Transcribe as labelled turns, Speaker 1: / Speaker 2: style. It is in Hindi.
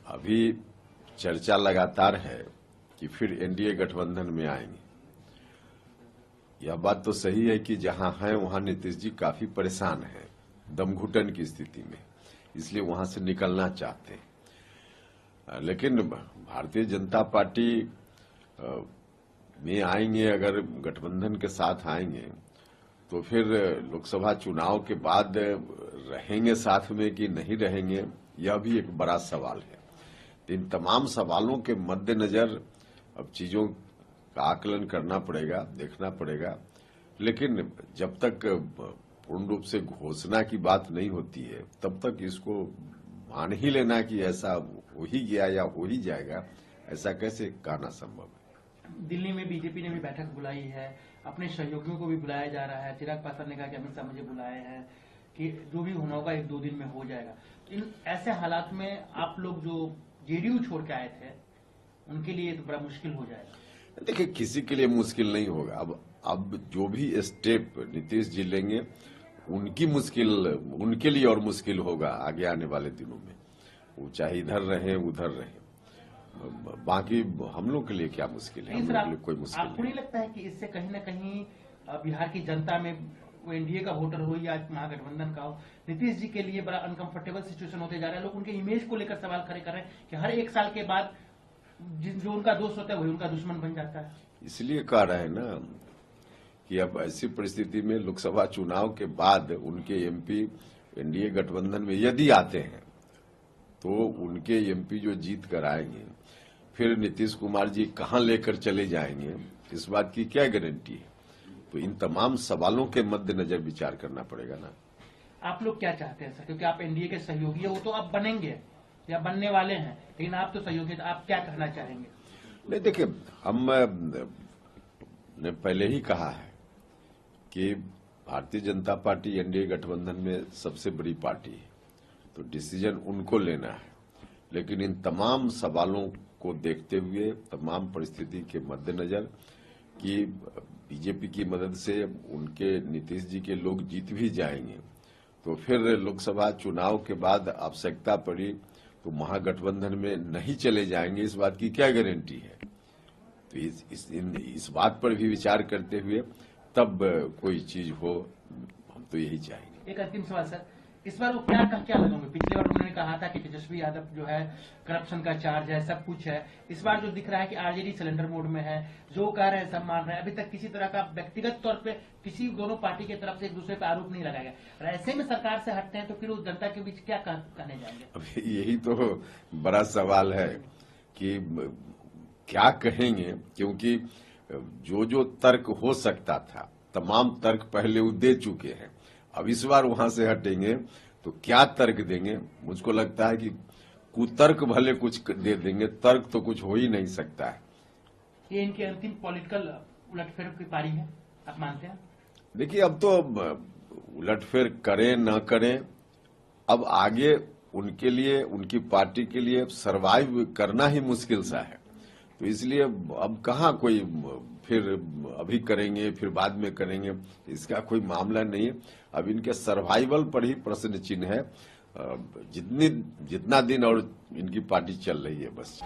Speaker 1: अभी चर्चा लगातार है कि फिर एनडीए गठबंधन में आएंगे। यह बात तो सही है कि जहां हैं वहां नीतीश जी काफी परेशान हैं, दमघुटन की स्थिति में, इसलिए वहां से निकलना चाहते हैं। लेकिन भारतीय जनता पार्टी में आएंगे, अगर गठबंधन के साथ आएंगे तो फिर लोकसभा चुनाव के बाद रहेंगे साथ में कि नहीं रहेंगे, यह भी एक बड़ा सवाल है। इन तमाम सवालों के मद्देनजर अब चीजों का आकलन करना पड़ेगा, देखना पड़ेगा। लेकिन जब तक पूर्ण रूप से घोषणा की बात नहीं होती है तब तक इसको मान ही लेना कि ऐसा हो ही गया या हो ही जाएगा, ऐसा कैसे कहना संभव है।
Speaker 2: दिल्ली में बीजेपी ने भी बैठक बुलाई है, अपने सहयोगियों को भी बुलाया जा रहा है। चिराग पासवान ने कहा कि अमित शाह मुझे बुलाए हैं कि जो भी होना होगा 1-2 दिन में हो जाएगा। इन ऐसे हालात में आप लोग जो जेडीयू छोड़ के आए थे उनके लिए तो बड़ा मुश्किल हो जाएगा।
Speaker 1: देखिए, किसी के लिए मुश्किल नहीं होगा। अब जो भी स्टेप नीतीश जी लेंगे उनकी मुश्किल उनके लिए और मुश्किल होगा आगे आने वाले दिनों में। वो चाहे इधर रहे उधर रहे, बाकी हम लोग के लिए क्या मुश्किल है, हम लोग के लिए कोई मुश्किल
Speaker 2: आपको नहीं लगता है कि इससे कहीं न कहीं बिहार की जनता में वो एनडीए का वोटर हो या महागठबंधन का हो, नीतीश जी के लिए बड़ा अनकंफर्टेबल सिचुएशन होते जा रहा है। लोग उनके इमेज को लेकर सवाल खड़े कर रहे हैं कि हर 1 साल के बाद जो उनका दोस्त होता है वही उनका दुश्मन बन जाता है।
Speaker 1: इसलिए कह रहे हैं ना कि अब ऐसी परिस्थिति में लोकसभा चुनाव के बाद उनके एमपी एनडीए गठबंधन में यदि आते हैं तो उनके एमपी जो जीत कर आएंगे, फिर नीतीश कुमार जी कहां लेकर चले जाएंगे, इस बात की क्या गारंटी है। तो इन तमाम सवालों के मद्देनजर विचार करना पड़ेगा ना।
Speaker 2: आप लोग क्या चाहते हैं सर, क्योंकि आप एनडीए के सहयोगी है, वो तो आप बनेंगे या बनने वाले हैं, लेकिन आप तो सहयोगी, तो आप क्या कहना चाहेंगे।
Speaker 1: नहीं, देखिए, हम ने पहले ही कहा है कि भारतीय जनता पार्टी एनडीए गठबंधन में सबसे बड़ी पार्टी है, तो डिसीजन उनको लेना है। लेकिन इन तमाम सवालों को देखते हुए, तमाम परिस्थिति के मद्देनजर कि बीजेपी की मदद से उनके नीतीश जी के लोग जीत भी जाएंगे, तो फिर लोकसभा चुनाव के बाद आवश्यकता पड़ी तो महागठबंधन में नहीं चले जाएंगे, इस बात की क्या गारंटी है। तो इस बात पर भी विचार करते हुए तब कोई चीज हो, हम तो यही चाहेंगे।
Speaker 2: एक अंतिम सवाल सर, इस बार वो क्या लगाओगे। पिछली बार उन्होंने कहा था कि तेजस्वी यादव जो है करप्शन का चार्ज है, सब कुछ है। इस बार जो दिख रहा है कि आरजेडी सिलेंडर मोड में है, जो कह रहे हैं सब मान रहे हैं। अभी तक किसी तरह का व्यक्तिगत तौर पे किसी दोनों पार्टी की तरफ से एक दूसरे पर आरोप नहीं लगाया गया। और ऐसे में सरकार से हटते हैं तो फिर उस जनता के बीच क्या कहने जाएंगे।
Speaker 1: अब यही तो बड़ा सवाल है कि क्या कहेंगे, क्योंकि जो तर्क हो सकता था तमाम तर्क पहले वो दे चुके हैं। अब इस बार वहां से हटेंगे तो क्या तर्क देंगे। मुझको लगता है कि कुतर्क भले कुछ दे देंगे, तर्क तो कुछ हो ही नहीं सकता है।
Speaker 2: ये इनकी अंतिम पॉलिटिकल उलटफेर की पारी है, आप मानते हैं।
Speaker 1: देखिए, अब तो उलटफेर करें न करें, अब आगे उनके लिए, उनकी पार्टी के लिए सरवाइव करना ही मुश्किल सा है। तो इसलिए अब कहाँ कोई फिर अभी करेंगे फिर बाद में करेंगे, इसका कोई मामला नहीं है। अब इनके सर्वाइवल पर ही प्रश्न चिन्ह है, जितना दिन और इनकी पार्टी चल रही है बस।